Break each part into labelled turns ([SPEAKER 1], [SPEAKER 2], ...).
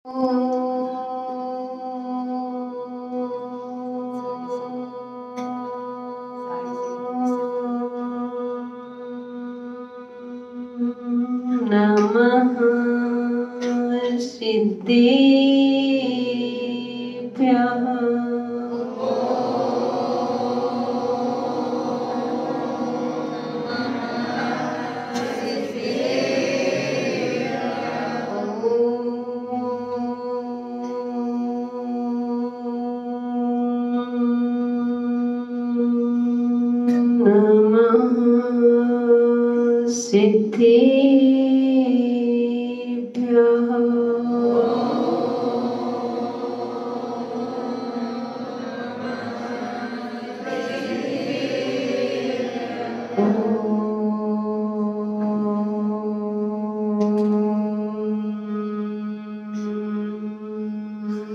[SPEAKER 1] नमः सिद्धेभ्यः। सिद्धेभ्यः।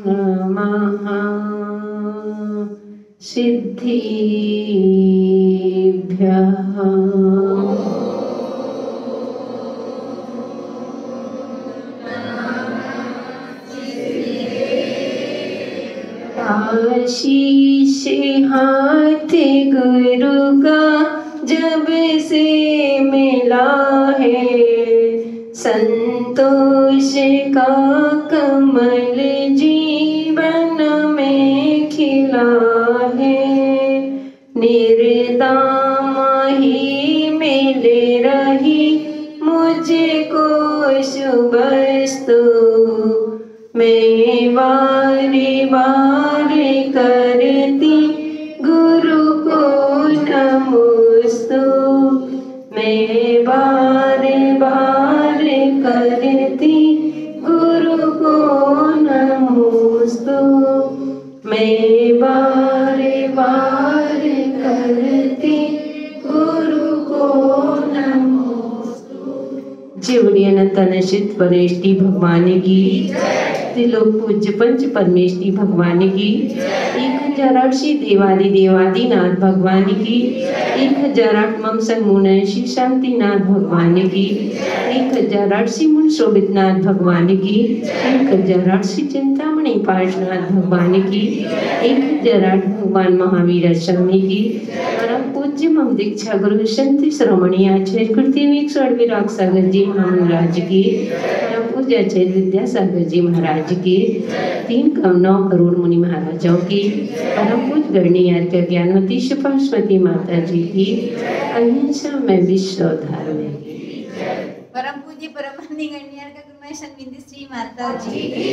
[SPEAKER 1] नमः सिद्धेभ्यः। आशीष हाथ गुरु का जब से मिला है, संतोष का कमल जीवन में खिला है। निर्दाम ही मिल रही मुझको शुभस्तु, मैं बारी बारी करती गुरु को नमोस्तु, मैं बारी बारी करती गुरु को नमोस्तु, मैं बारी बारी करती गुरु को नमोस्तु। जीवनी अनंत अनश्चित परेष्टि भगवान की, त्रिलोक पूज्य पंच परमेष्टि भगवान की, 1008 देवादि देवादिनाथ भगवान की, 1008 मम संगमुनैषि शांतिनाथ भगवान की, 1008 मुन शोभितनाथ भगवान की, 1008 चिंतामणि पार्श्वनाथ भगवान की, 1008 भगवान महावीर स्वामी की, परम पूज्य मम दीक्षा गुरु संत श्रोमणी आचार्य कृति विराग सागर जी महाराज की, परम पूज्य आचार्य विद्यासागर जी महाराज की, 3 करोड़ मुनि महाराजों की, परम पूज्य गणनीय ज्ञानवती सुपार्वती माता जी की, अहिंसा में विश्व धर्म की,
[SPEAKER 2] परम पूज्य परमानंद गणनीय संविंदी श्री माता जी की,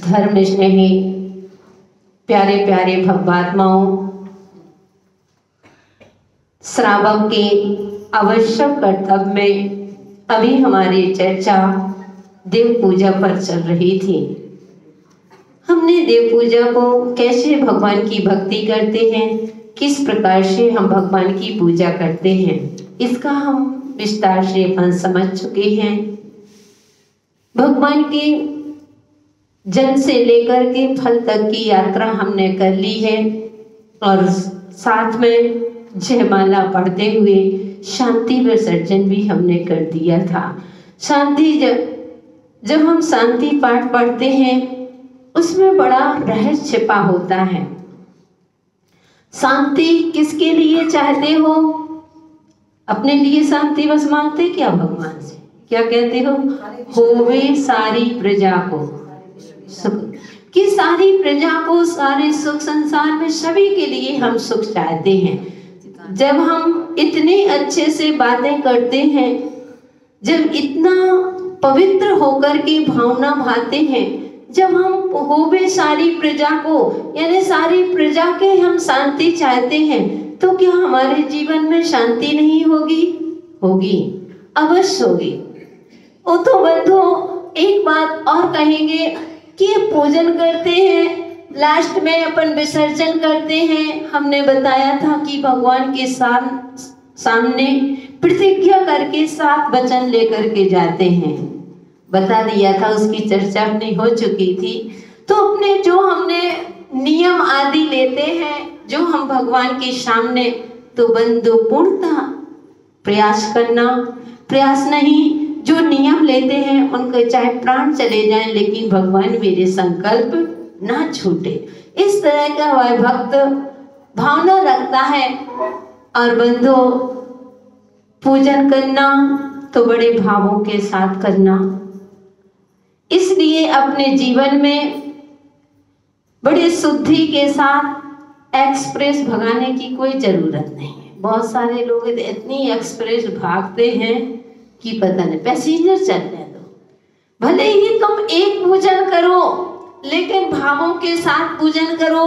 [SPEAKER 1] धर्म स्नेही प्यारे प्यारे भगवात्माओं, श्रावक के आवश्यक कर्तव्य में अभी हमारी चर्चा देव पूजा पर चल रही थी। हमने देव पूजा को कैसे भगवान की भक्ति करते हैं, किस प्रकार से हम भगवान की पूजा करते हैं, इसका हम विस्तार से अपन समझ चुके हैं। भगवान के जन्म से लेकर के फल तक की यात्रा हमने कर ली है और साथ में जयमाला पढ़ते हुए शांति विसर्जन भी हमने कर दिया था। शांति जब हम शांति पाठ पढ़ते हैं उसमें बड़ा रहस्य छिपा होता है। शांति किसके लिए चाहते हो? अपने लिए शांति बस मांगते क्या भगवान से? क्या कहते हो? होवे सारी प्रजा को सुख, कि सारी प्रजा को सारे सुख, संसार में सभी के लिए हम सुख चाहते हैं। जब हम इतने अच्छे से बातें करते हैं, जब इतना पवित्र होकर के भावना भाते हैं, जब हम होवे सारी प्रजा को यानी सारी प्रजा के हम शांति चाहते हैं, तो क्या हमारे जीवन में शांति नहीं होगी? होगी, अवश्य होगी। ओ तो बंधुओं, एक बात और कहेंगे कि पूजन करते हैं, लास्ट में अपन विसर्जन करते हैं। हमने बताया था कि भगवान के सामने प्रतिज्ञा करके 7 वचन लेकर के जाते हैं, बता दिया था, उसकी चर्चा अपनी हो चुकी थी। तो अपने जो हमने नियम आदि लेते हैं, जो हम भगवान के सामने, तो बंधु पूर्णतः प्रयास करना, प्रयास नहीं जो नियम लेते हैं उनके चाहे प्राण चले जाएं, लेकिन भगवान मेरे संकल्प ना छूटे, इस तरह का वह भक्त भावना रखता है। और बंधु, पूजन करना तो बड़े भावों के साथ करना, इसलिए अपने जीवन में बड़े शुद्धि के साथ एक्सप्रेस भगाने की कोई जरूरत नहीं है। बहुत सारे लोग इतनी एक्सप्रेस भागते हैं कि पता नहीं, पैसेंजर चलने दो, भले ही तुम एक पूजन करो लेकिन भावों के साथ पूजन करो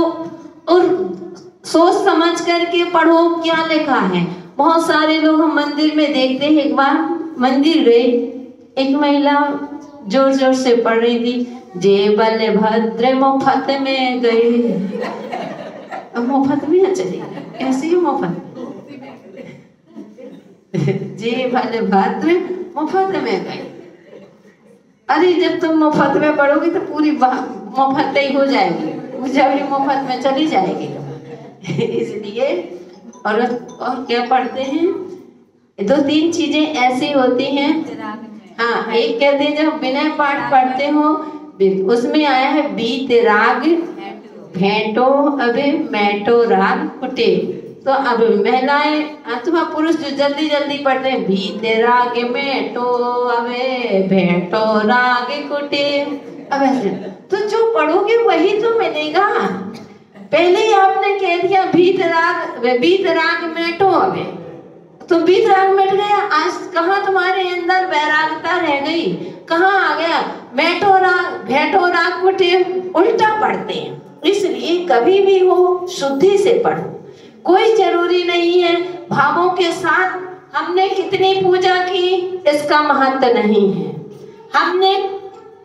[SPEAKER 1] और सोच समझ करके पढ़ो क्या लिखा है। बहुत सारे लोग हम मंदिर में देखते हैं, एक बार मंदिर गए, एक महिला जोर जोर से पढ़ रही थी, जे बलभद्र मुफ्त में गए, मुफ्त में चली गई, ऐसे ही मुफ्त जे बलभद्र मुफ्त में गए। अरे जब तुम मुफ्त में पढ़ोगी तो पूरी मुफ्त ही हो जाएगी, जब भी मुफ्त में चली जाएगी। इसलिए और क्या पढ़ते हैं, दो तीन चीजें ऐसी होती हैं। हाँ, एक कहते हैं जब विनय पाठ पढ़ते हो उसमें आया है बीत राग भेंटो अबे मैटो राग कुटे। तो अब महिलाएं अथवा पुरुष जो जल्दी जल्दी पढ़ते हैं, बीत राग मैटो अबे भेंटो राग कुटे, अब ऐसे तो जो पढ़ोगे वही तो मिलेगा। पहले ही आपने कह दिया बीत राग मैटो अबे, तो बीत राग मिट गया। आज कहाँ तुम्हारे अंदर वैरागता रह गई, कहाँ आ गया मैटो राग भेंटो राग कुटे, उल्टा पढ़ते हैं। इसलिए कभी भी हो शुद्धि से पढ़ो, कोई जरूरी नहीं है भावों के साथ हमने कितनी पूजा की इसका महत्व नहीं है, हमने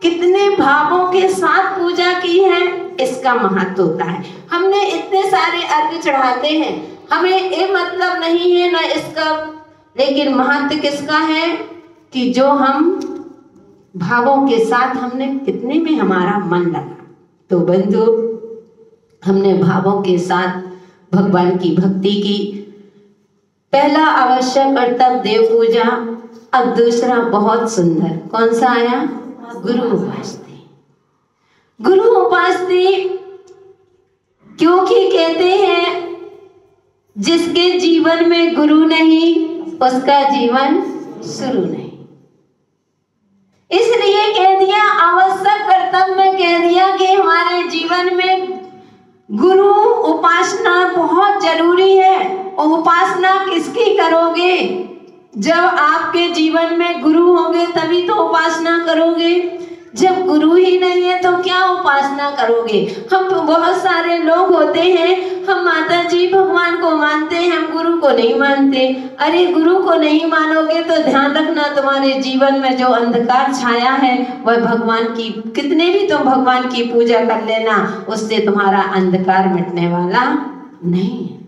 [SPEAKER 1] कितने भावों के साथ पूजा की है इसका महत्व होता है। हमने इतने सारे अर्घ चढ़ाते हैं, हमें ये मतलब नहीं है ना इसका, लेकिन महत्व किसका है कि जो हम भावों के साथ हमने कितने में हमारा मन लगा। तो बंधु, हमने भावों के साथ भगवान की भक्ति की। पहला आवश्यक कर्तव्य देव पूजा, अब दूसरा बहुत सुंदर कौन सा आया, गुरु उपासना। गुरु उपासना क्योंकि कहते हैं जिसके जीवन में गुरु नहीं उसका जीवन शुरू नहीं, इसलिए कह दिया आवश्यक कर्तव्य में कह दिया कि हमारे जीवन में गुरु उपासना बहुत जरूरी है। और उपासना किसकी करोगे, जब आपके जीवन में गुरु होंगे तभी तो उपासना करोगे, जब गुरु ही नहीं है तो क्या उपासना करोगे। हम तो बहुत सारे लोग होते हैं, हम माता जी भगवान को मानते हैं, हम गुरु को नहीं मानते। अरे गुरु को नहीं मानोगे तो ध्यान रखना तुम्हारे जीवन में जो अंधकार छाया है वह भगवान की, कितने भी तुम भगवान की पूजा कर लेना उससे तुम्हारा अंधकार मिटने वाला नहीं है।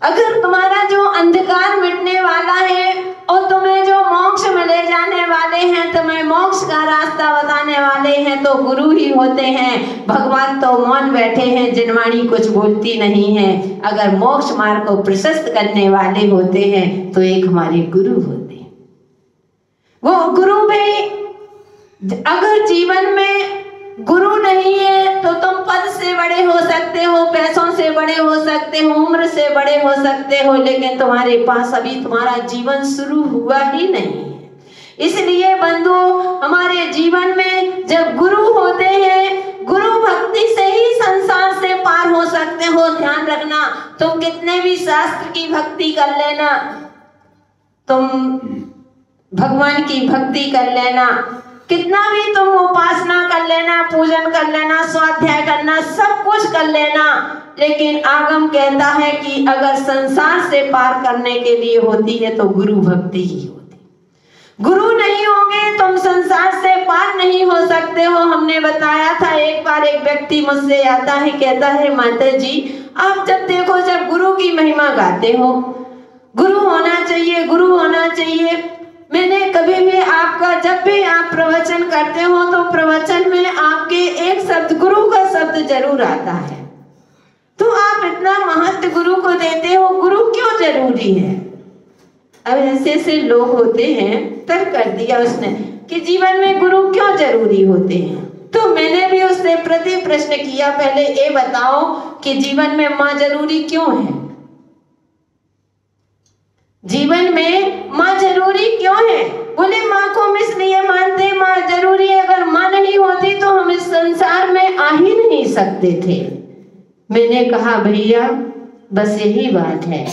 [SPEAKER 1] अगर तुम्हारा जो अंधकार मिटने वाला है और तुम्हें जो मोक्ष में ले जाने वाले हैं, तुम्हें मोक्ष का रास्ता बताने वाले हैं तो गुरु ही होते हैं। भगवान तो मौन बैठे हैं, जिनवाणी कुछ बोलती नहीं है। अगर मोक्ष मार्ग को प्रशस्त करने वाले होते हैं तो एक हमारे गुरु होते हैं। वो गुरु भी अगर जीवन में गुरु नहीं है तो तुम पद से बड़े हो सकते हो, पैसों से बड़े हो सकते हो, उम्र से बड़े हो सकते हो, लेकिन तुम्हारे पास अभी तुम्हारा जीवन शुरू हुआ ही नहीं है। इसलिए बंधु, हमारे जीवन में जब गुरु होते हैं, गुरु भक्ति से ही संसार से पार हो सकते हो। ध्यान रखना, तुम कितने भी शास्त्र की भक्ति कर लेना, तुम भगवान की भक्ति कर लेना, कितना भी तुम उपासना कर लेना, पूजन कर लेना, स्वाध्याय करना, सब कुछ कर लेना, लेकिन आगम कहता है कि अगर संसार से पार करने के लिए होती है तो गुरु भक्ति ही होती। गुरु नहीं होंगे तुम संसार से पार नहीं हो सकते हो। हमने बताया था, एक बार एक व्यक्ति मुझसे आता है, कहता है माता जी आप जब देखो, जब गुरु की महिमा गाते हो, गुरु होना चाहिए, गुरु होना चाहिए। मैंने कभी भी आपका, जब भी आप प्रवचन करते हो तो प्रवचन में आपके एक शब्द गुरु का शब्द जरूर आता है, तो आप इतना महत्व गुरु को देते हो, गुरु क्यों जरूरी है। अब ऐसे ऐसे लोग होते हैं, तर्क कर दिया उसने कि जीवन में गुरु क्यों जरूरी होते हैं। तो मैंने भी उससे प्रति प्रश्न किया, पहले ये बताओ कि जीवन में माँ जरूरी क्यों है? जीवन में माँ जरूरी क्यों है? बोले माँ को हम इसलिए मानते, माँ जरूरी है, अगर माँ नहीं होती तो हम इस संसार में आ ही नहीं सकते थे। मैंने कहा भैया बस यही बात है,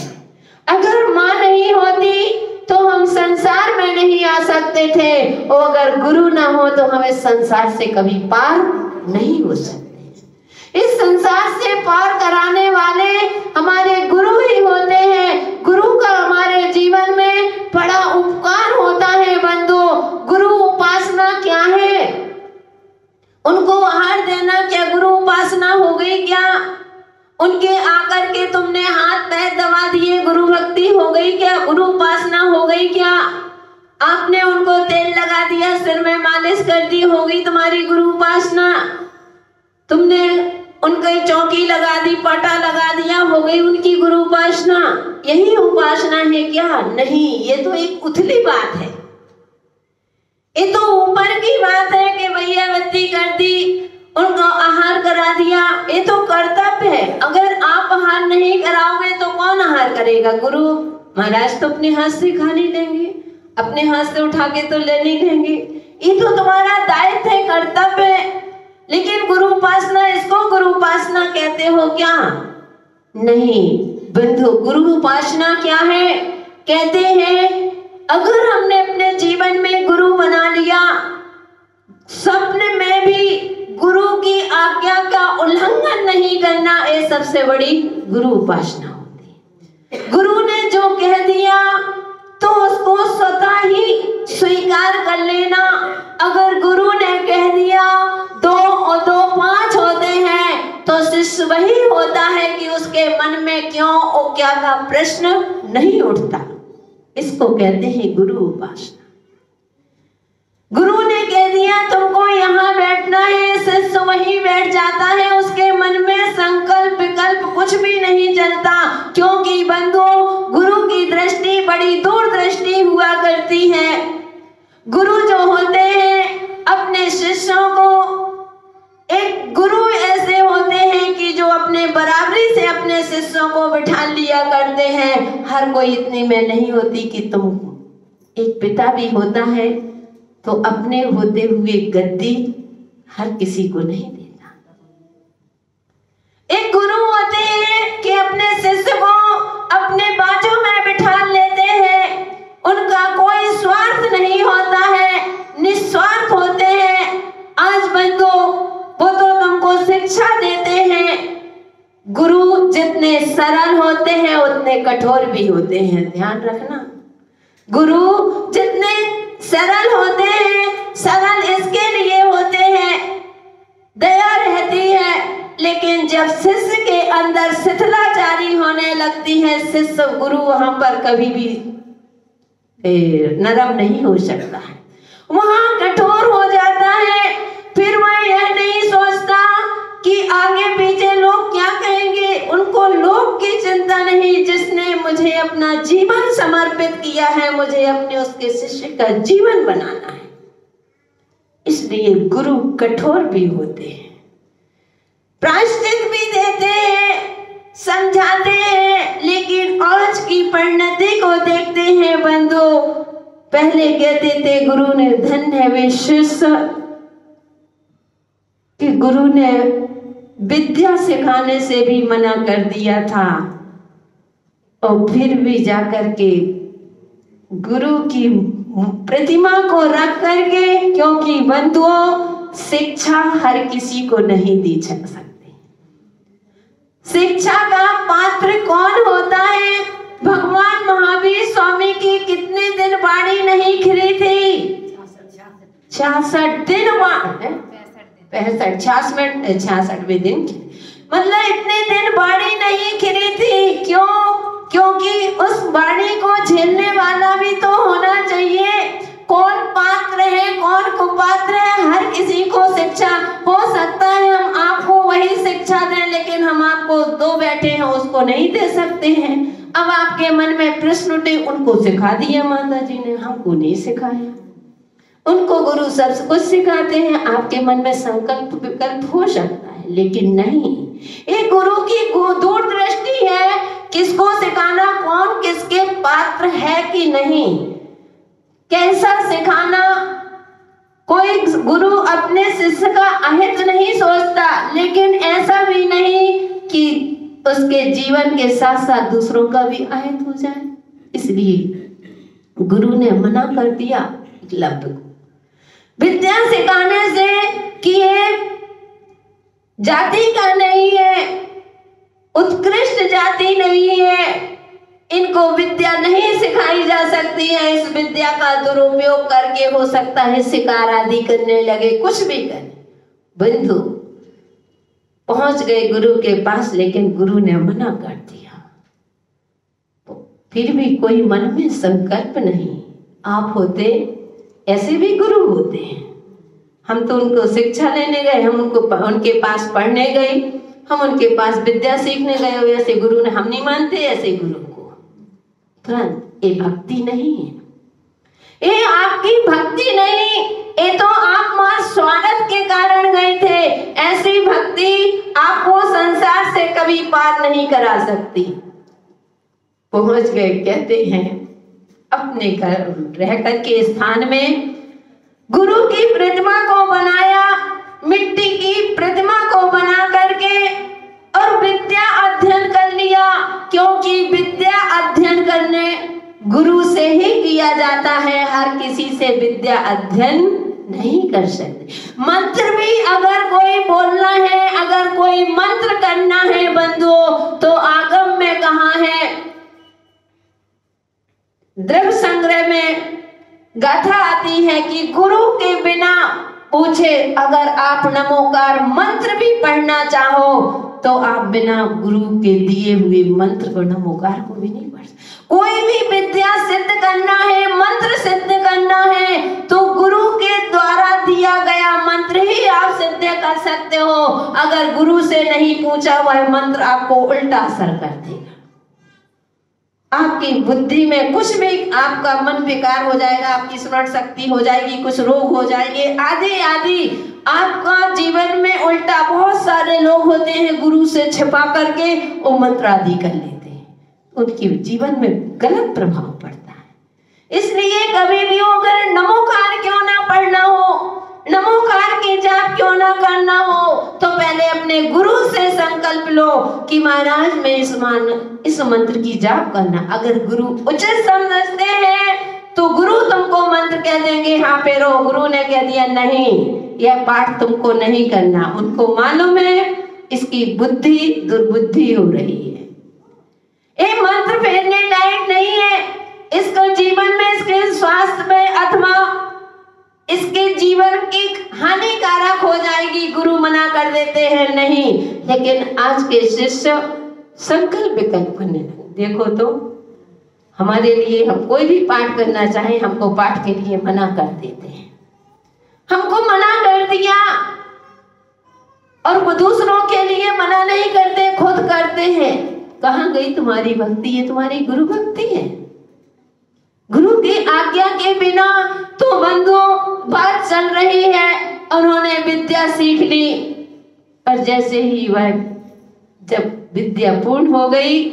[SPEAKER 1] अगर माँ नहीं होती तो हम संसार में नहीं आ सकते थे, और अगर गुरु ना हो तो हम इस संसार से कभी पार नहीं हो सकते। इस संसार से पार कराने वाले हमारे गुरु ही होते हैं। गुरु का हमारे जीवन में बड़ा उपकार होता है बंधु। गुरु उपासना क्या है? उनको आहार देना क्या गुरु उपासना हो गई क्या? उनके आकर के तुमने हाथ पैर दबा दिए, गुरु भक्ति हो गई क्या? गुरु उपासना हो गई क्या? आपने उनको तेल लगा दिया, सिर में मालिश कर दी, हो गई तुम्हारी गुरु उपासना? तुमने उनकी चौकी लगा दी, पटा लगा दिया, हो गई उनकी गुरु उपासना? यही उपासना है क्या? नहीं, ये तो एक उथली बात है, ये तो ऊपर की बात है कि भैया बत्ती कर दी, उनको आहार करा दिया, ये तो कर्तव्य है। अगर आप आहार नहीं कराओगे तो कौन आहार करेगा? गुरु महाराज तो अपने हाथ से खा नहीं लेंगे, अपने हाथ से उठा के तो ले नहीं लेंगे, ये तो तुम्हारा दायित्व है, कर्तव्य है। लेकिन गुरु उपासना, इसको गुरु उपासना कहते हो क्या? नहीं बंधु, गुरु उपासना क्या है? कहते हैं अगर हमने अपने जीवन में गुरु बना लिया, स्वप्न में भी गुरु की आज्ञा का उल्लंघन नहीं करना, ये सबसे बड़ी गुरु उपासना होती है। गुरु ने जो कह दिया तो उसको स्वतः ही स्वीकार कर लेना। अगर गुरु ने कह दिया 2 और 2 5 होते हैं, तो शिष्य वही होता है कि उसके मन में क्यों और क्या का प्रश्न नहीं उठता। इसको कहते हैं गुरु उपासना। गुरु ने कह दिया तुमको यहाँ बैठना है, शिष्य वहीं बैठ जाता है, उसके मन में संकल्प विकल्प कुछ भी नहीं चलता, क्योंकि बंधु गुरु की दृष्टि बड़ी दूरदृष्टि हुआ करती है। गुरु जो होते हैं अपने शिष्यों को, एक गुरु ऐसे होते हैं कि जो अपने बराबरी से अपने शिष्यों को बिठा लिया करते हैं। हर कोई इतनी में नहीं होती कि तुम, एक पिता भी होता है तो अपने होते हुए गद्दी हर किसी को नहीं देता। एक गुरु होते हैं कि अपने शिष्य को अपने बाजू में बिठा लेते हैं, उनका कोई स्वार्थ नहीं होता है, निस्वार्थ होते हैं। आज बंधु वो तो तुमको शिक्षा देते हैं। गुरु जितने सरल होते हैं उतने कठोर भी होते हैं, ध्यान रखना। गुरु जितने सरल होते हैं, सरल इसके लिए होते हैं दया रहती है, लेकिन जब शिष्य के अंदर शिथिलाचारी होने लगती है, शिष्य गुरु वहां पर कभी भी नरम नहीं हो सकता है, वहां कठोर हो जाता है। फिर वह यह नहीं सोचता कि आगे पीछे लोग क्या कहेंगे, उनको लोग की चिंता नहीं। जिसने मुझे अपना जीवन समर्पित किया है, मुझे अपने उसके शिष्य का जीवन बनाना है। इसलिए गुरु कठोर भी होते हैं, प्रायश्चित भी देते हैं, समझाते हैं। लेकिन आज की परिणति को देखते हैं बंधु, पहले कहते थे गुरु ने धन्य है वे शिष्य, कि गुरु ने विद्या सिखाने से भी मना कर दिया था, और फिर भी जाकर के गुरु की प्रतिमा को रख करके, क्योंकि बंधुओं शिक्षा हर किसी को नहीं दी जा सकती। शिक्षा का पात्र कौन होता है? भगवान महावीर स्वामी की कितने दिन बाड़ी नहीं खिली थी? 66 दिन, 66वें दिन, मतलब इतने दिन बाड़ी नहीं खिली थी। क्यों? क्योंकि उस बाड़ी को झेलने वाला भी तो होना चाहिए। कौन पात्र है, कौन कुपात्र है, हर किसी को शिक्षा हो सकता है हम आपको वही शिक्षा दें, लेकिन हम आपको 2 बैठे हैं उसको नहीं दे सकते हैं। अब आपके मन में प्रश्न उठे, उनको सिखा दिया माता जी ने, हमको नहीं सिखाया। उनको गुरु सब कुछ सिखाते हैं, आपके मन में संकल्प विकल्प हो सकता है, लेकिन नहीं, एक गुरु की दूरदृष्टि है, किसको सिखाना, कौन किसके पात्र है कि नहीं, कैसा सिखाना। कोई गुरु अपने शिष्य का अहित नहीं सोचता, लेकिन ऐसा भी नहीं कि उसके जीवन के साथ साथ दूसरों का भी अहित हो जाए। इसलिए गुरु ने मना कर दिया एकलव्य को विद्या सिखाने से कि ये जाति का नहीं है, उत्कृष्ट जाति नहीं है, इनको विद्या नहीं सिखाई जा सकती है। इस विद्या का दुरुपयोग करके हो सकता है शिकार आदि करने लगे, कुछ भी करें। बंधु पहुंच गए गुरु के पास, लेकिन गुरु ने मना कर दिया। तो फिर भी कोई मन में संकल्प नहीं। आप होते, ऐसे भी गुरु होते हैं। हम तो उनको शिक्षा लेने गए, हम उनके पास पढ़ने गए, हम उनके पास विद्या सीखने गए, ऐसे गुरु ने हम नहीं मानते ऐसे गुरु को। तुरंत ये भक्ति नहीं है, ये आपकी भक्ति नहीं, ये तो आप मां स्वागत के कारण गए थे। ऐसी भक्ति आपको संसार से कभी पार नहीं करा सकती। पहुंच गए, कहते हैं अपने घर रह करके स्थान में गुरु की प्रतिमा को बनाया, मिट्टी की प्रतिमा को बना करके, और विद्या अध्ययन कर लिया। क्योंकि विद्या अध्ययन करने गुरु से ही किया जाता है, हर किसी से विद्या अध्ययन नहीं कर सकते। मंत्र भी अगर कोई बोलना है, अगर कोई मंत्र करना है बंधुओं, तो आगम में कहा है, द्रव्य संग्रह में गाथा आती है कि गुरु के बिना पूछे अगर आप नमोकार मंत्र भी पढ़ना चाहो तो आप बिना गुरु के दिए हुए मंत्र को, नमोकार को भी नहीं पढ़ सकते। कोई भी विद्या सिद्ध करना है, मंत्र सिद्ध करना है, तो गुरु के द्वारा दिया गया मंत्र ही आप सिद्ध कर सकते हो। अगर गुरु से नहीं पूछा वह मंत्र आपको उल्टा असर कर देगा। आपकी बुद्धि में कुछ भी, आपका मन विकार हो जाएगा, आपकी स्मरण शक्ति हो जाएगी, कुछ रोग हो जाएंगे, आदि आदि। आपका जीवन में उल्टा, बहुत सारे लोग होते हैं गुरु से छिपा करके वो मंत्र आदि कर लेते हैं, उनके जीवन में गलत प्रभाव पड़ता है। इसलिए कभी भी अगर नमोकार क्यों ना पढ़ना हो, नमोकार की जाप क्यों ना करना हो, तो पहले अपने गुरु से संकल्प लो कि महाराज मैं इस मंत्र की जाप करना। अगर गुरु उचित समझते हैं तो गुरु तुमको मंत्र कह देंगे, हाँ पेरो। गुरु ने कह दिया नहीं, यह पाठ तुमको नहीं करना, उनको मालूम है इसकी बुद्धि दुर्बुद्धि हो रही है, ये मंत्र फेरने लायक नहीं है, इसको जीवन में, इसके स्वास्थ्य में अथवा इसके जीवन की हानिकारक हो जाएगी। गुरु मना कर देते हैं नहीं, लेकिन आज के शिष्य संकल्प विकल्प करने लगे। देखो तो हमारे लिए, हम कोई भी पाठ करना चाहे हमको पाठ के लिए मना कर देते हैं, हमको मना कर दिया, और वो दूसरों के लिए मना नहीं करते, खुद करते हैं। कहाँ गई तुम्हारी भक्ति? ये तुम्हारी गुरु भक्ति है। गुरु की आज्ञा के बिना तो बंधुओं बात चल रही है, उन्होंने विद्या सीख ली, और जैसे ही वह जब विद्या पूर्ण हो गई,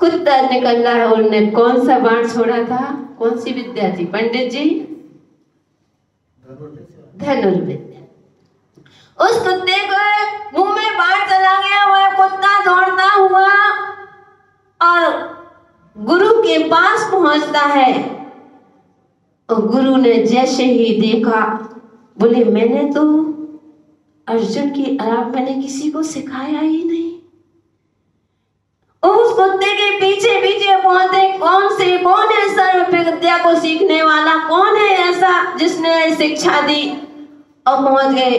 [SPEAKER 1] कुत्ता निकल रहा है। उन्होंने कौन सा बाण छोड़ा था? कौन सी विद्या थी पंडित जी? धनुर्विद्या। उस कुत्ते को मुंह में बाण चला गया, वह कुत्ता दौड़ता हुआ और गुरु के पास पहुंचता है, और गुरु ने जैसे ही देखा, बोले मैंने तो अर्जुन के अलावा मैंने किसी को सिखाया ही नहीं। उस कुत्ते के पीछे पीछे पहुंचे, कौन है ऐसा विद्या को सीखने वाला, कौन है ऐसा जिसने शिक्षा दी, और पहुंच गए।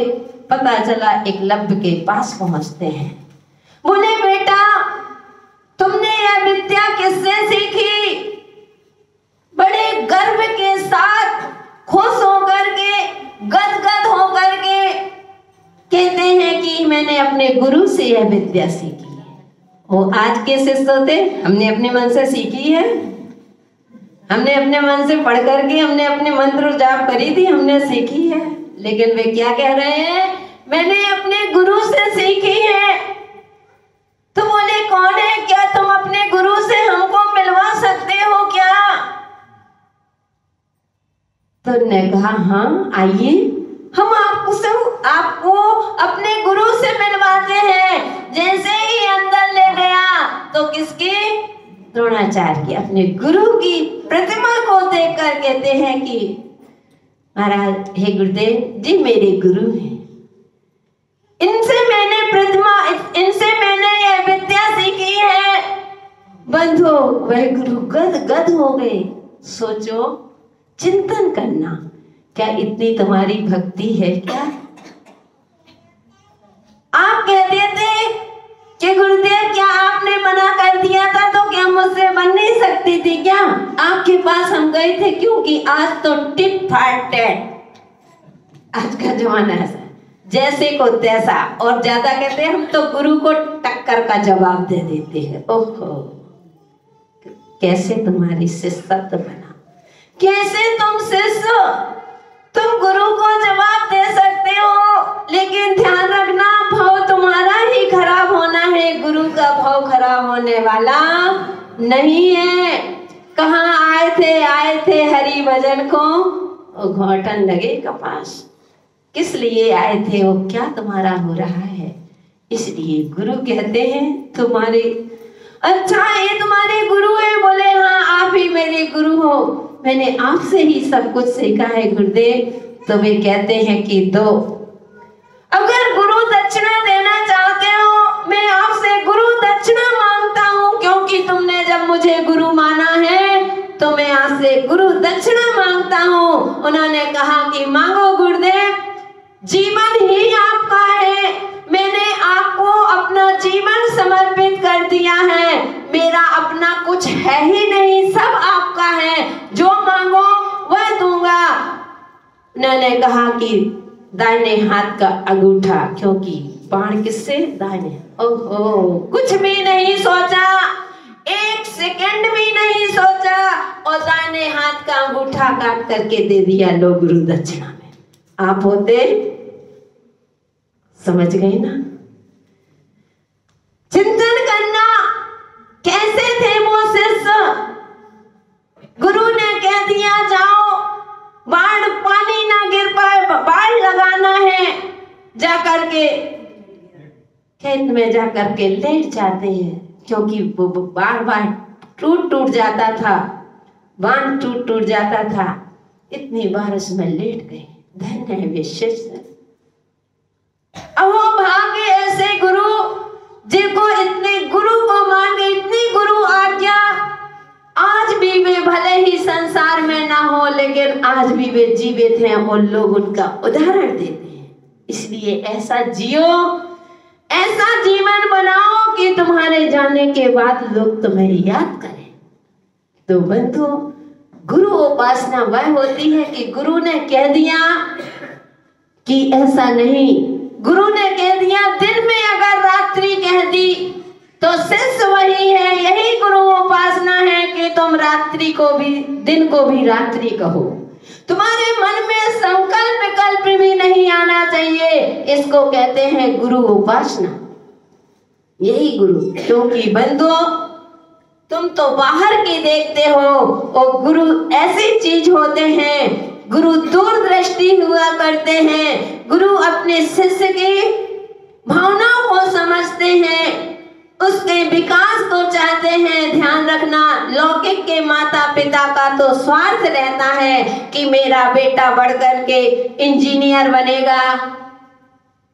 [SPEAKER 1] पता चला एकलव्य के पास पहुंचते हैं। बोले बेटा तुमने यह विद्या किससे सीखी? बड़े गर्व के साथ, खुश होकर के, गदगद होकर के कहते हैं कि मैंने अपने गुरु से यह विद्या सीखी है। वो आज के शिष्य थे, हमने अपने मन से सीखी है, हमने अपने मन से पढ़ करके हमने अपने मंत्र जाप करी थी, हमने सीखी है। लेकिन वे क्या कह रहे हैं, मैंने अपने गुरु से सीखी है। तो बोले कौन है, क्या तुम अपने गुरु से हमको मिलवा सकते हो क्या? तो ने कहा हाँ आइए, हम आपको अपने गुरु से मिलवाते हैं। जैसे ही अंदर ले गया तो किसकी, द्रोणाचार्य की, अपने गुरु की प्रतिमा को देखकर कहते हैं कि महाराज हे गुरुदेव जी मेरे गुरु हैं, इनसे मैंने यह विद्या सीखी है। बंधु वह गुरु गद हो गए। सोचो, चिंतन करना, क्या इतनी तुम्हारी भक्ति है क्या? आप कहते थे कि गुरुदेव क्या आपने मना कर दिया था तो क्या मुझसे बन नहीं सकती थी क्या? आपके पास हम गए थे क्योंकि आज तो टिट फाट टेट, आज का जमाना ऐसा, जैसे को तैसा, और ज्यादा कहते हैं हम तो गुरु को टक्कर का जवाब दे देते हैं। ओहो, कैसे तुम्हारी शिष्यत्व बना, कैसे तुम शिष्य, तुम गुरु को जवाब दे सकते हो, लेकिन ध्यान रखना भाव तुम्हारा ही खराब होना है, गुरु का भाव खराब होने वाला नहीं है। कहाँ आए थे हरि भजन को, घोटन लगे कपास, किस लिए आए थे, वो क्या तुम्हारा हो रहा है? इसलिए गुरु कहते हैं तुम्हारे, अच्छा ये तुम्हारे गुरु है? बोले हाँ आप ही मेरे गुरु हो, मैंने आपसे ही सब कुछ सीखा है गुरुदेव। तो वे कहते हैं कि दो, अगर गुरु दक्षिणा देना चाहते हो, मैं आपसे गुरु दक्षिणा मांगता हूँ, क्योंकि तुमने जब मुझे गुरु माना है तो मैं आपसे गुरु दक्षिणा मांगता हूँ। उन्होंने कहा कि मांगो गुरुदेव, जीवन ही आपका है, मैंने आपको अपना जीवन समर्पित कर दिया है, मेरा अपना कुछ है ही नहीं, सब आपका है, जो मांगो वह दूंगा। उन्होंने कहा कि दाहिने हाथ का अंगूठा, क्योंकि बाण किससे, दाहिने। ओहो, कुछ भी नहीं सोचा, एक सेकंड भी नहीं सोचा, और दाहिने हाथ का अंगूठा काट करके दे दिया, लो गुरु दक्षिणा में। आप होते, समझ गए ना? चिंतन करना, कैसे थे वो शिष्य? गुरु ने कह दिया जाओ, बाढ़ पानी ना गिर पाए, बाढ़ लगाना है, जा करके खेत में जा करके लेट जाते हैं, क्योंकि वो बार बार टूट जाता था, बांध टूट जाता था, इतनी बार उसमें लेट गए। धन्य है वे शिष्य, अहो भाग्य ऐसे गुरु जिनको इतने गुरु को मान गए, इतनी गुरु आज्ञा, आज भी वे भले ही संसार में ना हो, लेकिन आज भी वे जीवित हैं और लोग उनका उदाहरण देते हैं। इसलिए ऐसा जियो, ऐसा जीवन बनाओ कि तुम्हारे जाने के बाद लोग तुम्हें याद करें। तो बंधु, गुरु उपासना वह होती है कि गुरु ने कह दिया कि ऐसा नहीं, गुरु ने कह दिया दिन में अगर रात्रि कह दी तो शिष्य वही है। यही गुरु उपासना है कि तुम रात्रि को भी, दिन को भी रात्रि कहो, तुम्हारे मन में संकल्प विकल्प भी नहीं आना चाहिए, इसको कहते हैं गुरु उपासना। यही गुरु, क्योंकि बंधु तुम तो बाहर की देखते हो, और गुरु ऐसी चीज होते हैं, गुरु दूरदृष्टि हुआ करते हैं, गुरु अपने शिष्य की भावनाओं को समझते हैं, उसके विकास को चाहते हैं। ध्यान रखना, लौकिक के माता पिता का तो स्वार्थ रहता है कि मेरा बेटा बढ़ करके इंजीनियर बनेगा,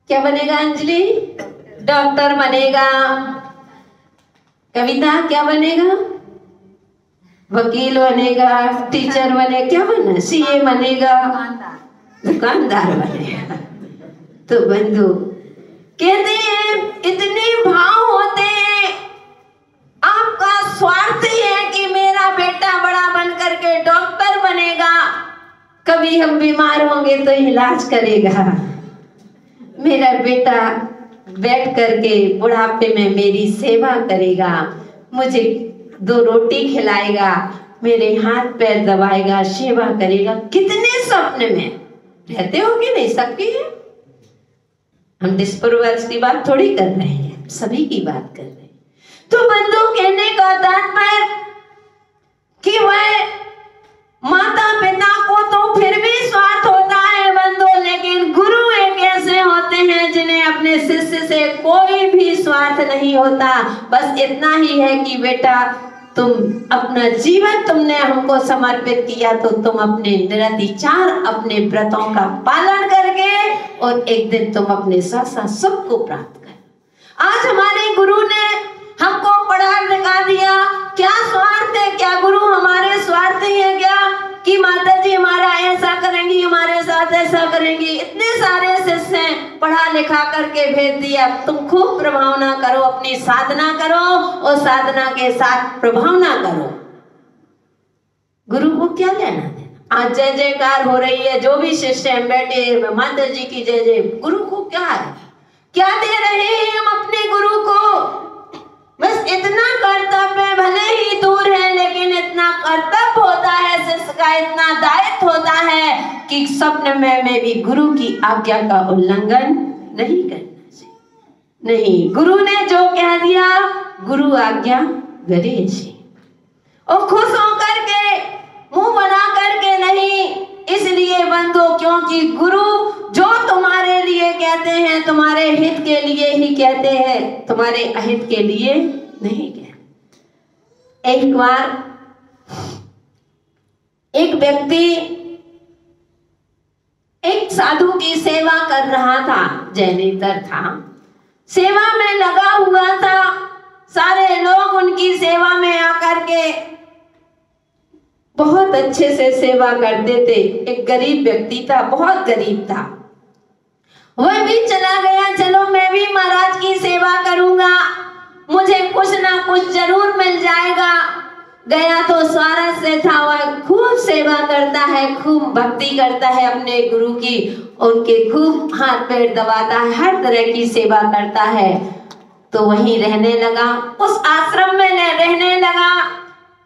[SPEAKER 1] क्या बनेगा अंजलि, डॉक्टर बनेगा, कविता क्या बनेगा, वकील बनेगा, टीचर बनेगा, क्या बने, सीए बनेगा, दुकानदार बनेगा। तो बंधु कहते हैं इतने भाव होते हैं, आपका स्वार्थ ही है कि मेरा बेटा बड़ा बन करके डॉक्टर बनेगा, कभी हम बीमार होंगे तो इलाज करेगा, मेरा बेटा बैठ करके बुढ़ापे में मेरी सेवा करेगा, मुझे 2 रोटी खिलाएगा, मेरे हाथ पैर दबाएगा, सेवा करेगा। कितने सपने में रहते हो कि नहीं? सबके हैं। हम डिस्पर्वर्स की बात थोड़ी कर रहे हैं, सभी की बात कर रहे हैं। तो बंधु, कहने का तात्पर्य कि वह माता पिता को तो फिर भी स्वार्थ होता है बंधु, लेकिन गुरु एक ऐसे होते हैं जिन्हें अपने शिष्य से कोई भी स्वार्थ नहीं होता। बस इतना ही है कि बेटा, तुम अपना जीवन तुमने हमको समर्पित किया, तो तुम अपने निरतिचार अपने व्रतों का पालन करके और एक दिन तुम अपने साथ सुख को प्राप्त कर। आज हमारे गुरु ने हमको पढ़ा दिखा दिया। क्या स्वार्थ है? क्या गुरु हमारे स्वार्थी है क्या कि माता जी हमारा ऐसा करेंगी, हमारे साथ ऐसा करेंगी? इतने सारे शिष्य हैं, पढ़ा लिखा करके भेज दिया। तुम खूब प्रभावना करो, अपनी साधना करो और साधना के साथ प्रभावना करो। गुरु को क्या लेना देना? आज जय जयकार हो रही है, जो भी शिष्य हैं बैठे, माता जी की जय जय। गुरु को क्या है? क्या दे रहे हैं हम अपने गुरु को? बस इतना कर्तव्य भले ही दूर है, लेकिन इतना कर्तव्य होता है शिष्य का, इतना दायित्व होता है कि स्वप्न में भी गुरु की आज्ञा का उल्लंघन नहीं करना चाहिए। नहीं, गुरु ने जो कह दिया, गुरु आज्ञा गणेश, और खुश होकर के, मुंह बना करके नहीं। इसलिए बंधु, क्योंकि गुरु जो तुम्हारे लिए कहते हैं, तुम्हारे हित के लिए ही कहते हैं, तुम्हारे अहित के लिए नहीं कहते। एक बार एक व्यक्ति एक साधु की सेवा कर रहा था, जैनेतर था, सेवा में लगा हुआ था। सारे लोग उनकी सेवा में आकर के बहुत अच्छे से सेवा करते थे। एक गरीब व्यक्ति था, बहुत गरीब था, वह भी चला गया, चलो मैं भी महाराज की सेवा करूंगा, मुझे कुछ ना कुछ जरूर मिल जाएगा। गया तो स्वार्थ से था, वह खूब सेवा करता है, खूब भक्ति करता है अपने गुरु की, उनके खूब हाथ पैर दबाता है, हर तरह की सेवा करता है। तो वहीं रहने लगा, उस आश्रम में रहने लगा।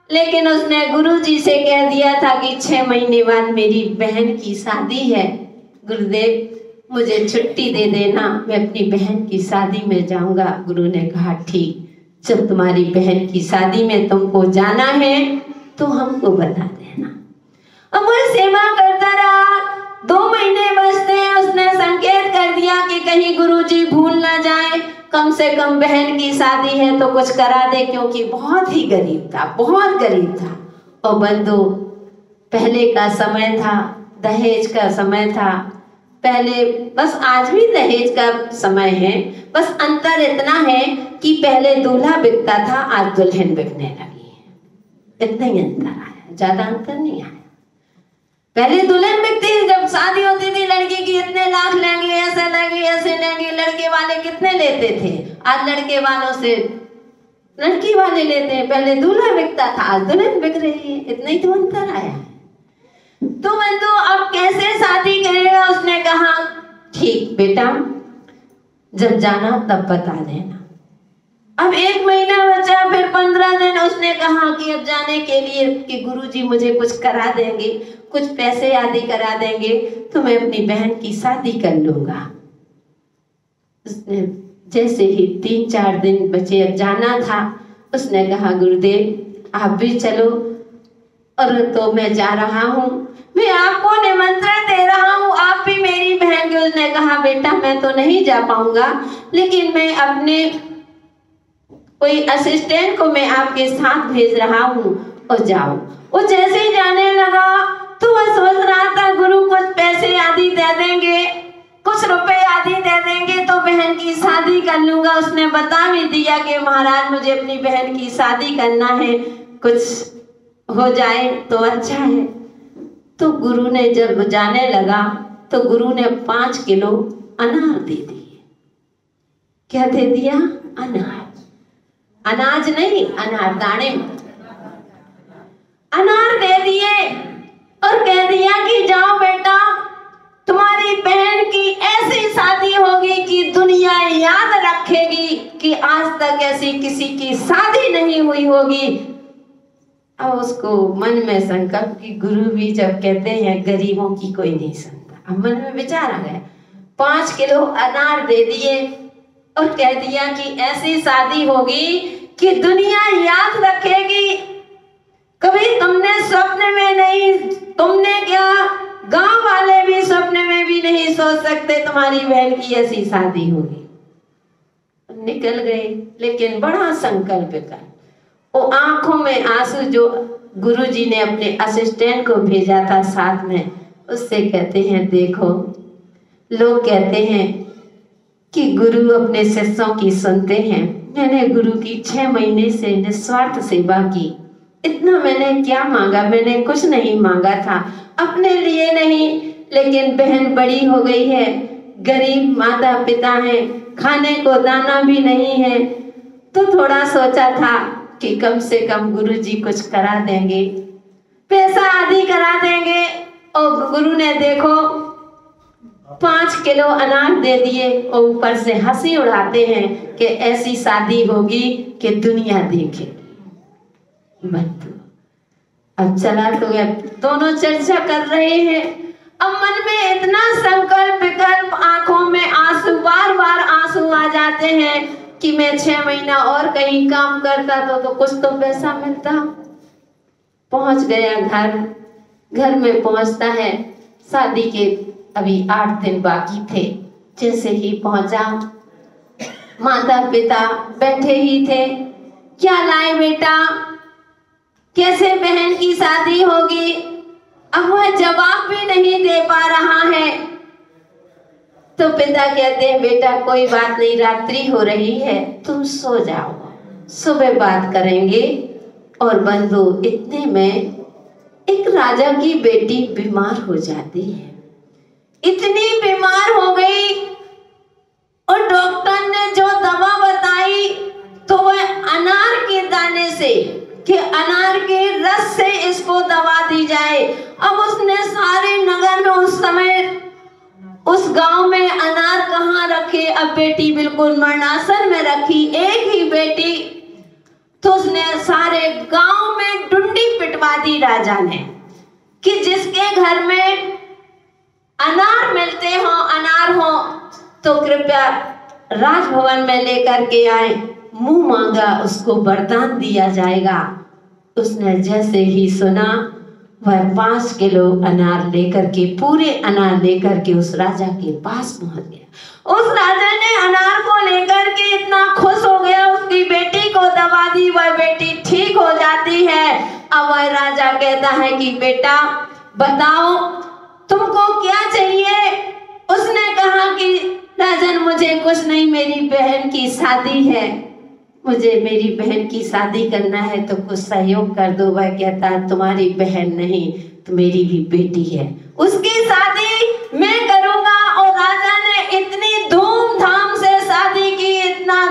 [SPEAKER 1] लेकिन उसने गुरुजी से कह दिया था कि 6 महीने बाद मेरी बहन की शादी है, गुरुदेव मुझे छुट्टी दे देना, मैं अपनी बहन की शादी में जाऊंगा। गुरु ने कहा ठीक, जब तुम्हारी बहन की शादी में तुमको जाना है तो हमको बता देना। अब वो सेवा करता रहा, 2 महीने बचते उसने संकेत कर दिया कि कहीं गुरुजी भूल ना जाए, कम से कम बहन की शादी है तो कुछ करा दे, क्योंकि बहुत ही गरीब था, बहुत गरीब था। और बंधु, पहले का समय था, दहेज का समय था। पहले, बस आज भी दहेज का समय है, बस अंतर इतना है कि पहले दूल्हा बिकता था, आज दुल्हन बिकने लगी है। इतना ही अंतर आया, ज्यादा अंतर नहीं आया। पहले दुल्हन बिकती थी, जब शादी होती थी लड़की की, इतने लाख लेंगे, ऐसे लेंगे, ऐसे लेंगे। लड़के वाले कितने लेते थे? आज लड़के वालों से लड़की वाले लेते हैं। पहले दूल्हा बिकता था, आज दुल्हन बिक रही है। इतना ही तो अंतर आया है। तो बंधु, अब कैसे शादी करेगा? उसने कहा ठीक बेटा, जब जाना तब बता देना। अब 1 महीना बचा, फिर 15 दिन। उसने कहा कि अब जाने के लिए कि गुरुजी मुझे कुछ करा देंगे, कुछ पैसे आदि करा देंगे तो मैं अपनी बहन की शादी कर लूंगा। उसने जैसे ही 3-4 दिन बचे, अब जाना था, उसने कहा गुरुदेव आप भी चलो। और तो मैं जा रहा हूँ, मैं आपको निमंत्रण दे रहा हूँ, आप भी मेरी बहन। उसने कहा बेटा मैं तो नहीं जा पाऊंगा, लेकिन मैं अपने कोई असिस्टेंट को मैं आपके साथ भेज रहा हूँ और जाओ। वो जैसे ही जाने लगा तो वह सोच रहा था गुरु कुछ पैसे आदि दे देंगे, कुछ रुपए आदि दे देंगे तो बहन की शादी कर लूंगा। उसने बता भी दिया कि महाराज मुझे अपनी बहन की शादी करना है, कुछ हो जाए तो अच्छा है। तो गुरु ने जब जाने लगा तो गुरु ने 5 किलो अनार दे दिए। क्या दे दिया? अनार। अनाज नहीं, अनार, दाने अनार दे दिए और कह दिया कि जाओ बेटा, तुम्हारी बहन की ऐसी शादी होगी कि दुनिया याद रखेगी कि आज तक ऐसी किसी की शादी नहीं हुई होगी। अब उसको मन में संकल्प की गुरु भी जब कहते हैं गरीबों की कोई नहीं सुनता, अब मन में विचार आ गया, 5 किलो अनार दे दिए और कह दिया कि ऐसी शादी होगी कि दुनिया याद रखेगी। कभी तुमने स्वप्न में नहीं, तुमने क्या गांव वाले भी स्वप्न में भी नहीं सोच सकते तुम्हारी बहन की ऐसी शादी होगी। निकल गए, लेकिन बड़ा संकल्प कर, वो आंखों में आंसू जो गुरुजी ने अपने असिस्टेंट को भेजा था साथ में, उससे कहते हैं देखो, लोग कहते हैं कि गुरु अपने शिष्यों की सुनते हैं। मैंने गुरु की 6 महीने से निस्वार्थ सेवा की। इतना मैंने क्या मांगा, मैंने कुछ नहीं मांगा था, अपने लिए नहीं, लेकिन बहन बड़ी हो गई है, गरीब माता पिता हैं, खाने को दाना भी नहीं है, तो थोड़ा सोचा था कि कम से कम गुरुजी कुछ करा देंगे, पैसा आदि करा देंगे। और गुरु ने देखो 5 किलो अनार दे दिए और ऊपर से हंसी उड़ाते हैं कि ऐसी शादी होगी कि दुनिया देखे। बंधु अब चला तो गया, दोनों चर्चा कर रहे हैं। अब मन में इतना संकल्प विकल्प, आंखों में आंसू, बार बार आंसू आ जाते हैं कि मैं 6 महीना और कहीं काम करता तो कुछ तो पैसा मिलता। पहुंच गया घर में पहुंचता है, शादी के अभी 8 दिन बाकी थे। जैसे ही पहुंचा, माता पिता बैठे ही थे। क्या लाए बेटा, कैसे बहन की शादी होगी? अब वह जवाब भी नहीं दे पा रहा है। तो पिता कहते हैं बेटा कोई बात नहीं, रात्रि हो रही है, तुम सो जाओ, सुबह बात करेंगे। और बंधु इतने में एक राजा की बेटी बीमार हो जाती है। इतनी बीमार हो गई और डॉक्टर ने जो दवा बताई तो वह अनार के दाने से, कि अनार के रस से इसको दवा दी जाए। अब उसने सारे नगर में, उस समय उस गांव में अनार कहाँ रखे, अब बेटी बिल्कुल मरणासन में रखी, एक ही बेटी। तो उसने सारे गांव में डुंडी पिटवा दी राजा ने कि जिसके घर में अनार मिलते हो, अनार हो, तो कृपया राजभवन में लेकर के आए, मुंह मांगा उसको वरदान दिया जाएगा। उसने जैसे ही सुना, वह 5 किलो अनार लेकर के, पूरे अनार लेकर के उस राजा के पास पहुंच गया। उस राजा ने अनार को लेकर के इतना खुश हो गया, उसकी बेटी को दवा दी, वह बेटी ठीक हो जाती है। अब वह राजा कहता है कि बेटा बताओ तुमको क्या चाहिए? उसने कहा कि राजन मुझे कुछ नहीं, मेरी बहन की शादी है, मुझे मेरी बहन की शादी करना है, तो कुछ सहयोग कर दो। वह कहता तुम्हारी बहन नहीं तो मेरी भी बेटी है, उसकी शादी मैं करूंगा। और राजा ने इतनी धूमधाम से शादी की, इतना,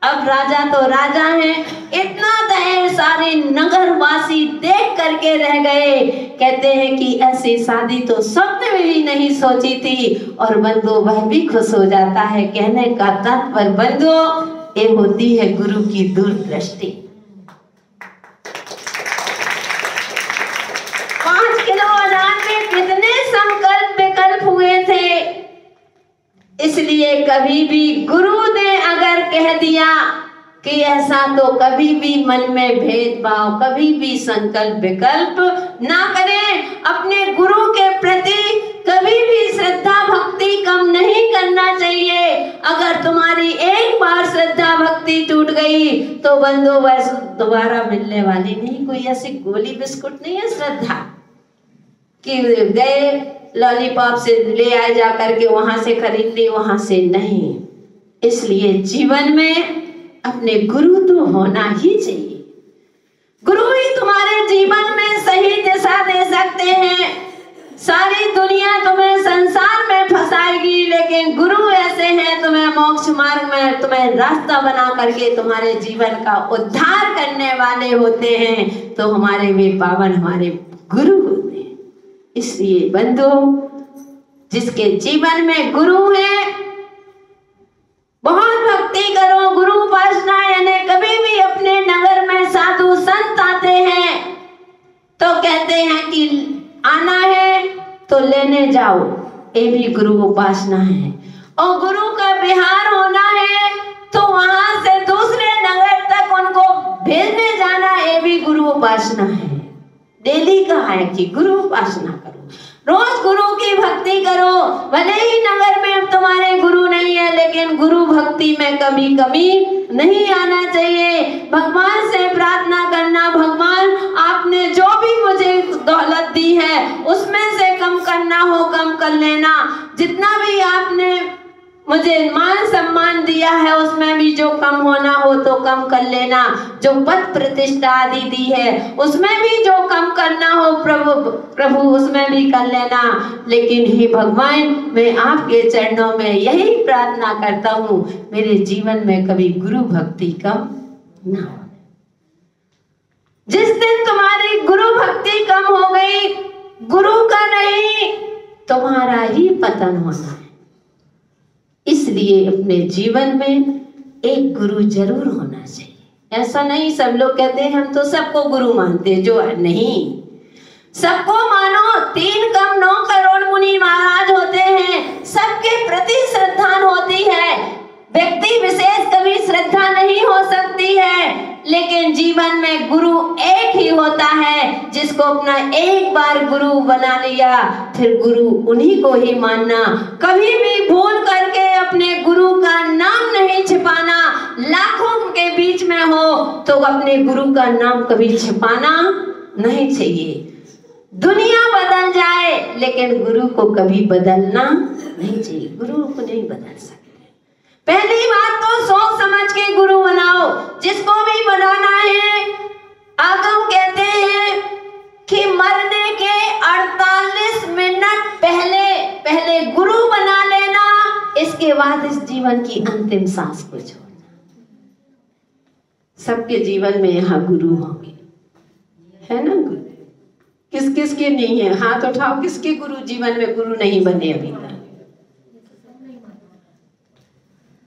[SPEAKER 1] अब राजा तो राजा है, इतना दहेज सारे नगरवासी देख करके रह गए। कहते हैं कि ऐसी शादी तो स्वप्न में भी नहीं सोची थी। और बंधु वह भी खुश हो जाता है। कहने का तात्पर्य बंधु ये होती है गुरु की दूरदृष्टि। 5 किलो अनार में कितने संकल्प विकल्प हुए थे। इसलिए कभी भी गुरु ने अगर कह दिया कि ऐसा, तो कभी भी मन में भेदभाव, कभी भी संकल्प विकल्प ना करें। अपने गुरु के प्रति कभी भी श्रद्धा भक्ति कम नहीं करना चाहिए। अगर तुम्हारी एक बार श्रद्धा भक्ति टूट गई तो बंदोबस्त दोबारा मिलने वाली नहीं। कोई ऐसी गोली बिस्कुट नहीं है श्रद्धा कि गए लॉलीपॉप से ले आए, जा करके वहां से खरीद ली, वहां से नहीं। इसलिए जीवन में अपने गुरु तो होना ही चाहिए। गुरु ही तुम्हारे जीवन में सही दिशा दे सकते हैं। सारी दुनिया तुम्हें संसार में फंसाएगी, लेकिन गुरु ऐसे हैं तुम्हें मोक्ष मार्ग में, तुम्हें रास्ता बना करके तुम्हारे जीवन का उद्धार करने वाले होते हैं। तो हमारे वे पावन हमारे गुरु होते हैं। इसलिए बंधु जिसके जीवन में गुरु है बहुत भक्ति करो। गुरु उपासना यानी कभी भी अपने नगर में साधु संत आते हैं तो कहते हैं कि आना है तो लेने जाओ, ये भी गुरु उपासना है। और गुरु का विहार होना है तो वहां से दूसरे नगर तक उनको भेजने जाना, ये भी गुरु उपासना है। डेली कहा है कि गुरु उपासना करो, रोज गुरु की भक्ति करो। भले ही नगर में अब तुम्हारे गुरु नहीं है, लेकिन गुरु भक्ति में कभी कमी नहीं आना चाहिए। भगवान से प्रार्थना करना, भगवान आपने जो भी मुझे दौलत दी है उसमें से कम करना हो कम कर लेना, जितना भी आपने मुझे मान सम्मान दिया है उसमें भी जो कम होना हो तो कम कर लेना, जो पद प्रतिष्ठा आदि दी है उसमें भी जो कम करना हो प्रभु उसमें भी कर लेना। लेकिन हे भगवान, मैं आपके चरणों में यही प्रार्थना करता हूँ, मेरे जीवन में कभी गुरु भक्ति कम ना हो। जिस दिन तुम्हारी गुरु भक्ति कम हो गई, गुरु का नहीं तुम्हारा ही पतन होना है। इसलिए अपने जीवन में एक गुरु जरूर होना चाहिए। ऐसा नहीं सब लोग कहते हैं हम तो सबको गुरु मानते, जो नहीं, सबको मानो। 3 कम 9 करोड़ मुनि महाराज होते हैं, सबके प्रति श्रद्धा होती है। व्यक्ति विशेष कभी श्रद्धा नहीं हो सकती है, लेकिन जीवन में गुरु एक ही होता है, जिसको अपना एक बार गुरु बना लिया फिर गुरु उन्हीं को ही मानना। कभी भी भूल करके अपने गुरु का नाम नहीं छिपाना। लाखों के बीच में हो तो अपने गुरु का नाम कभी छिपाना नहीं चाहिए। दुनिया बदल जाए लेकिन गुरु को कभी बदलना नहीं चाहिए। गुरु को नहीं बदल सकते। पहली बात तो सोच समझ के गुरु बनाओ, जिसको भी बनाना है। आगम कहते हैं कि मरने के 48 मिनट पहले गुरु बना लेना, इसके बाद इस जीवन की अंतिम सांस को छोड़ना। सबके जीवन में यहाँ गुरु होंगे, है ना? गुरु किस किस के नहीं है? हाथ उठाओ, किसके गुरु जीवन में गुरु नहीं बने अभी तक?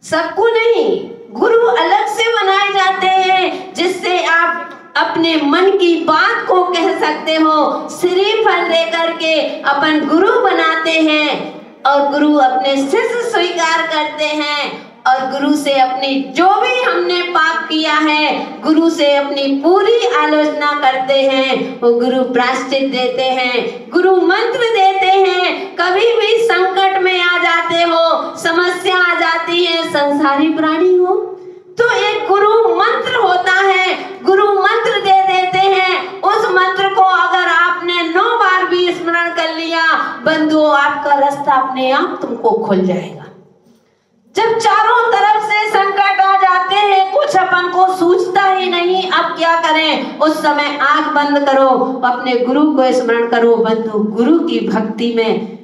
[SPEAKER 1] सबको नहीं, गुरु अलग से बनाए जाते हैं, जिससे आप अपने मन की बात को कह सकते हो। श्रीफल लेकर के अपन गुरु बनाते हैं और गुरु अपने शिष्य स्वीकार करते हैं और गुरु से अपनी जो भी हमने पाप किया है, गुरु से अपनी पूरी आलोचना करते हैं। वो गुरु प्रायश्चित देते हैं, गुरु मंत्र देते हैं। कभी भी संकट में आ जाते हो, समस्या आ जाती है, संसारी प्राणी हो तो एक गुरु मंत्र होता है, गुरु मंत्र दे देते हैं। उस मंत्र को अगर आपने 9 बार भी स्मरण कर लिया, बंधुओं, आपका रास्ता अपने आप तुमको खुल जाएगा। जब चारों तरफ से संकट आ जाते हैं, कुछ अपन को सूझता ही नहीं, अब क्या करें, उस समय आंख बंद करो, अपने गुरु को स्मरण करो। बंधु, गुरु की भक्ति में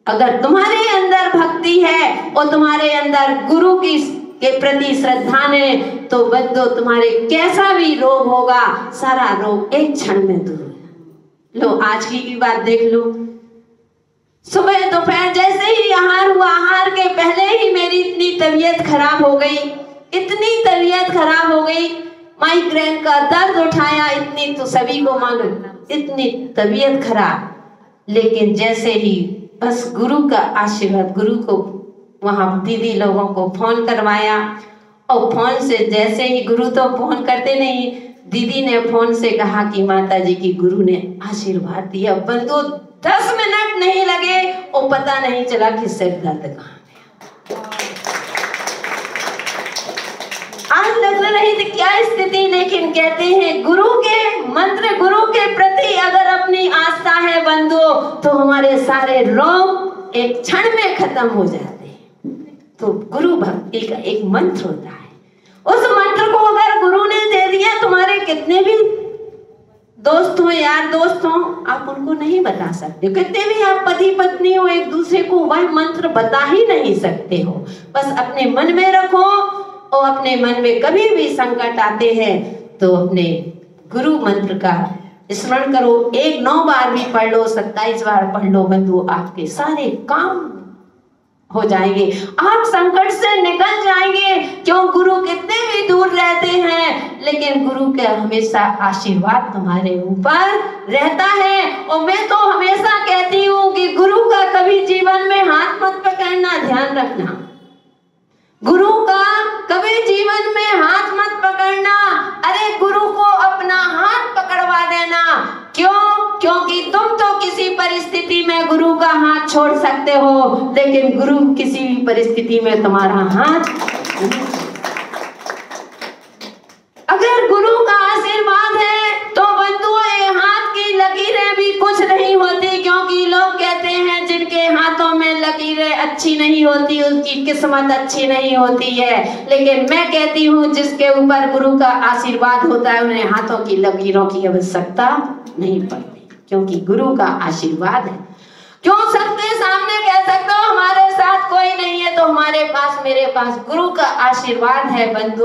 [SPEAKER 1] अगर तुम्हारे अंदर भक्ति है और तुम्हारे अंदर गुरु के प्रति श्रद्धा ने, तो बंधु तुम्हारे कैसा भी रोग होगा, सारा रोग एक क्षण में दूर हो। लो आज की बात देख लो। सुबह दोपहर जैसे ही आहार हुआ, आहार के पहले ही मेरी इतनी तबीयत खराब हो गई, इतनी तबीयत खराब हो गई, माइग्रेन का दर्द उठाया, इतनी तो सभी को मालूम, इतनी तबीयत खराब। लेकिन जैसे ही बस गुरु का आशीर्वाद, गुरु को वहां दीदी लोगों को फोन करवाया और फोन से जैसे ही, गुरु तो फोन करते नहीं, दीदी ने फोन से कहा कि माता जी की गुरु ने आशीर्वाद दिया। बंधु 10 मिनट नहीं लगे और पता नहीं चला कि सिर दर्द कहाँ गया। आज लग रही थी क्या स्थिति, लेकिन कहते हैं गुरु के मंत्र, गुरु के प्रति अगर अपनी आस्था है बंधु, तो हमारे सारे रोग एक क्षण में खत्म हो जाते हैं। तो गुरु भक्ति का एक मंत्र होता है, उस मंत्र को अगर गुरु ने दे दिया, तुम्हारे कितने भी दोस्त हो, यार दोस्त हो, आप उनको नहीं बता सकते। कितने भी आप पति पत्नी हो, एक दूसरे को वह मंत्र बता ही नहीं सकते हो। बस अपने मन में रखो और अपने मन में कभी भी संकट आते हैं तो अपने गुरु मंत्र का स्मरण करो। 1 9 बार भी पढ़ लो, 27 बार पढ़ लो बंधु, आपके सारे काम हो जाएंगे, आप संकट से निकल जाएंगे। क्यों? गुरु कितने भी दूर रहते हैं लेकिन गुरु का हमेशा आशीर्वाद तुम्हारे ऊपर रहता है। और मैं तो हमेशा कहती हूँ कि गुरु का कभी जीवन में हाथ मत पकड़ना, ध्यान रखना। गुरु का कभी जीवन में हाथ मत पकड़ना। अरे गुरु को अपना हाथ पकड़वा देना। क्यों? क्योंकि तुम तो किसी परिस्थिति में गुरु का हाथ छोड़ सकते हो लेकिन गुरु किसी भी परिस्थिति में तुम्हारा हाथ नहीं। अगर गुरु का आशीर्वाद है तो बंधुओं ये हाथ की लकीरें भी कुछ नहीं होती, क्योंकि लोग कहते हैं जिनके हाथों में लकीरें अच्छी नहीं होती उसकी किस्मत अच्छी नहीं होती है। लेकिन मैं कहती हूँ जिसके ऊपर गुरु का आशीर्वाद होता है उन्हें हाथों की लकीरों की आवश्यकता नहीं पड़ती, क्योंकि गुरु का आशीर्वाद है। क्यों? सबके सामने कह सकते हो हमारे साथ कोई नहीं है, तो हमारे पास, मेरे पास गुरु का आशीर्वाद है बंधु।